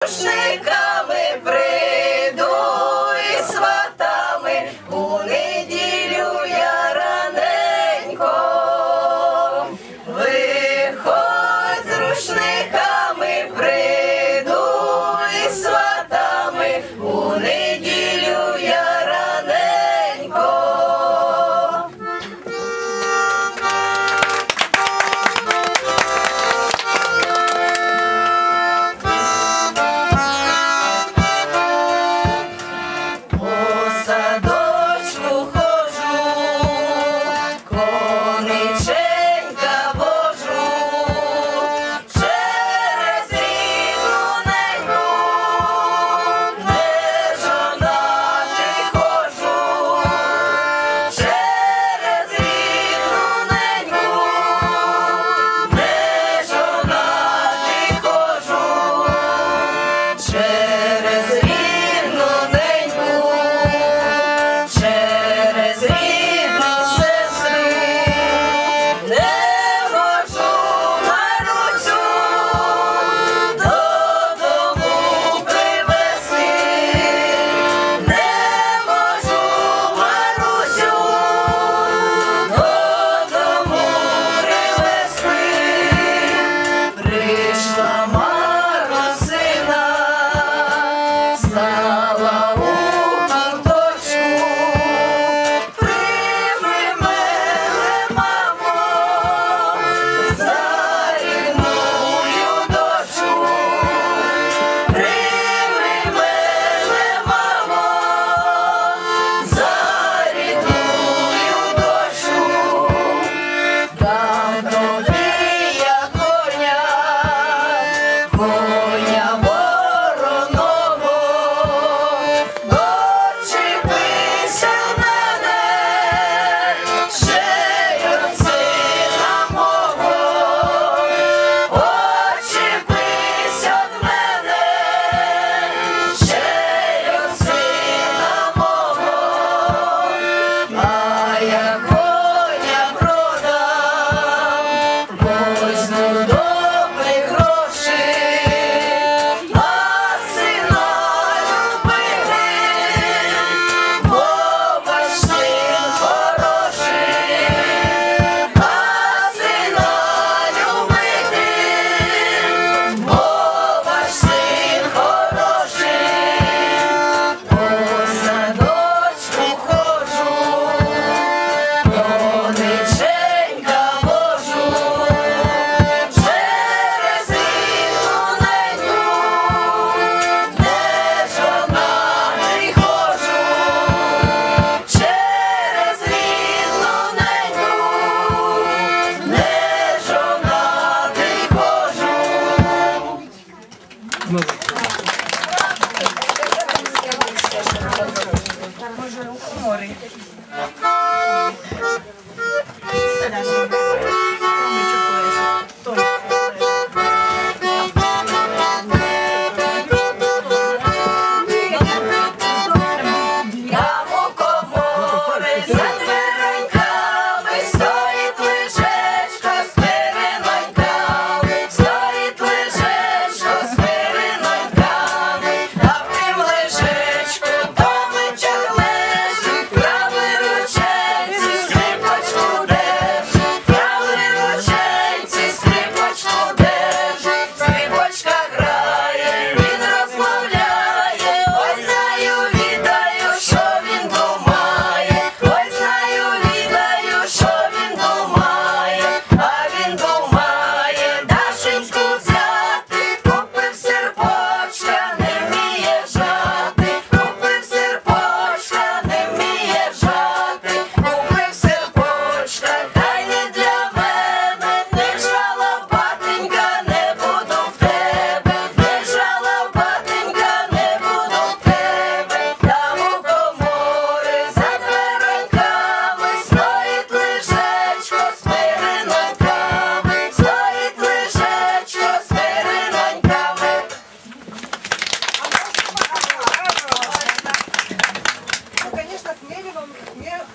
Рушниками прийду і сватами, у неділю я раненько. Виходь з рушниками, прийду і сватами, у неділю я раненько.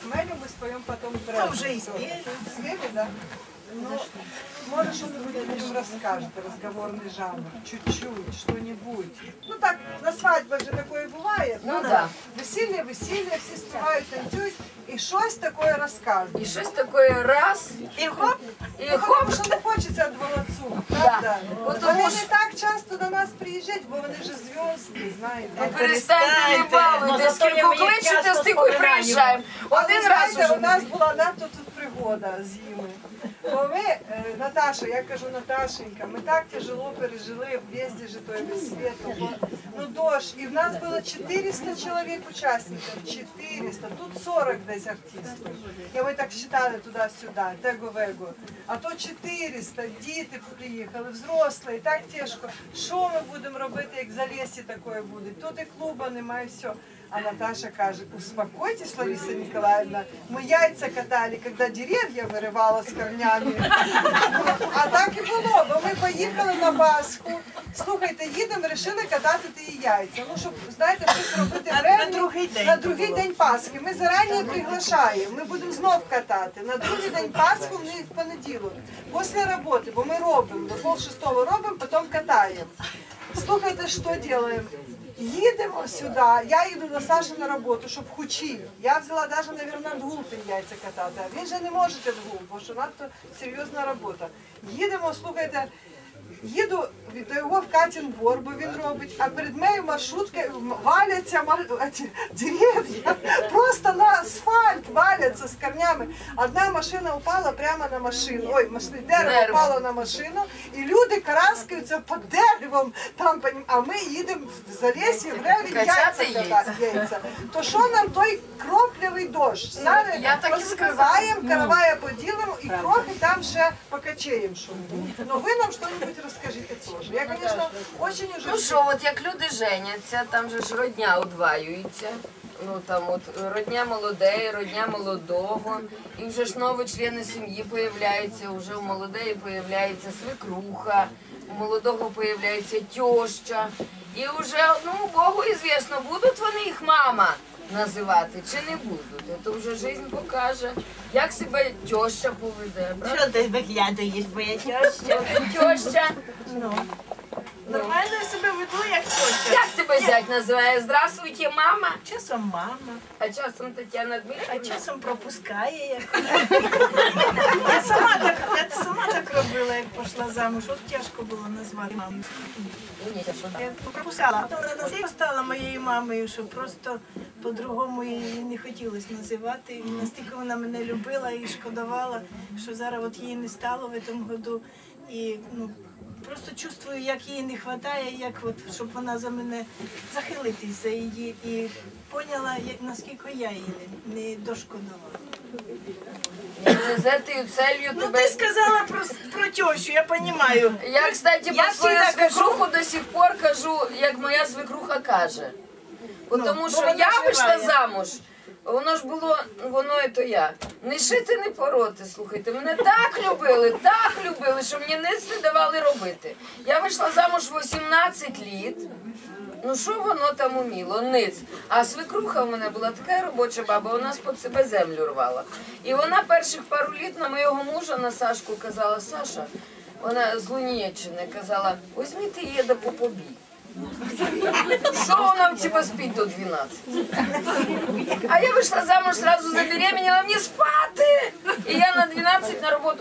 Хмелю мы споем потом. Ну, уже и спели. Спели, да? Ну, может, что-нибудь о нем расскажете, разговорный жанр, чуть-чуть, что-нибудь. Ну так, на свадьбах же такое бывает. Ну да. Весілля, всі співають, танцюють, і щось таке розказують. І щось таке раз, І хоп, і ну, хоп. тому що не хочеться від молодцю, правда? Бо тому Вони що- не так часто до нас приїжджають, бо вони ж зв'язки, знаєте. Перестаньте не балуйте, скільки кличете, стільки й приїжджаємо. Один Але, раз знаєте, уже. у нас була надто тут пригода з ними. Бо ми, Наташа, я кажу, Наташенька, ми так тяжело пережили в'їзді же той весь світ. Ну дощ, і в нас було 400 чоловік учасників, 400, тут 40 десь артистів. І ми так считали туди-сюди, tego-вего. А то 400, діти приїхали, взрослі, так тяжко. Що ми будемо робити, як в Залесі таке буде? Тут і клуба немає, все. А Наташа каже, успокойтесь, Лариса Николаевна, мы яйца катали, когда деревья вырывало с корнями. А так і було, бо ми поїхали на Пасху. Слухайте, їдемо, вирішили катати ті яйця. Ну, щоб, знаєте, щось робити на другий день Пасхи. Ми зарані приглашаємо, ми будемо знов катати. На другий день Пасхи, в понеділок, після роботи, бо ми робимо, до 5:30 робимо, потім катаємо. Слухайте, що робимо? Їдемо сюди, я їду до Саші на роботу, щоб хучів. Я взяла навіть, мабуть, надгул ті яйця катати, а він же не може надгул, бо що надто серйозна робота. Їдемо, слухайте, їду до його в Катін-Бор, бо він робить, а перед моєю маршруткою валяться дерев'я, просто на асфальт валяться з корнями. Одна машина упала прямо на машину, дерево впало на машину, і люди караскаються під деревом, там, а ми їдемо в Залесі, в Реві, яйця. То що нам той кроплявий дощ? Зараз розкриваємо, каравая поділимо і трохи там ще покачаємо що-нибудь. Ну ви нам щось розкажіть теж. Я, звісно, дуже уже... Ну що, от як люди женяться, там же ж родня удваюється. Ну там от родня молодеї, родня молодого. І вже ж нові члени сім'ї появляються, вже у молодеї появляється свекруха, у молодого появляється тьоща. І вже одному Богу ізвісно, будуть вони їх мама називати чи не будуть. Це вже життя покаже, як себе тьоща поведе. Що ти виглядаєш, моя тьоща? Тьоща. Нормально я себе веду, як тьоща. Як тебе зять називає? Здравствуйте, мама. Часом мама, А часом Тетяна а Дмитрівна? часом пропускає якось. Я сама так робила, як пішла замуж. От тяжко було назвати маму. Я пропускала. Вона настільки стала моєю мамою, що просто по-другому її не хотілося називати. І настільки вона мене любила і шкодувала, що зараз от її не стало в цьому году. І просто чувствую, як їй не вистачає, як от, щоб вона за мене захилитись за її. І поняла, наскільки я її не дошкодувала. З цією целью Ну тебе... ти сказала про тещу, я розумію. Я, кстати, Я про свою всегда свекруху до сих пор кажу, як моя свекруха каже. Тому що вона я жива, вийшла замуж, воно ж було, воно і то я. Не шити, не пороти, слухайте. Мене так любили, що мені ниць не давали робити. Я вийшла замуж 18 літ. Ну що воно там уміло? Ниць. А свекруха в мене була така робоча баба, вона з-під себе землю рвала. І вона перших пару літ на моєго мужа, на Сашку, казала, Саша, вона з Лунєччини казала, візьми ти її да попобій. Що вона в тебе спить до 12? А я вийшла замуж, сразу забеременела, мені спати. І я на 12 на роботу,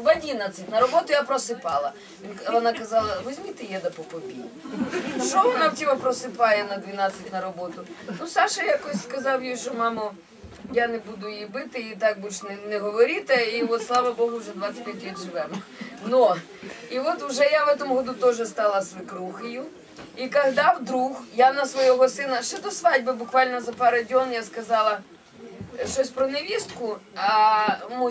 в 11 на роботу я просипала. Вона казала, візьми ти її да попобій. Що вона в тебе просипає на 12 на роботу? Ну, Саша якось сказав їй, що, мамо, я не буду її бити, і так більше не говорити, і от, слава Богу, вже 25 років живемо. Но, и вот уже я в этом году тоже стала свекрухою. И когда вдруг я на своего сына, ще до свадьбы, буквально за пару дней, я сказала щось про невістку, а мой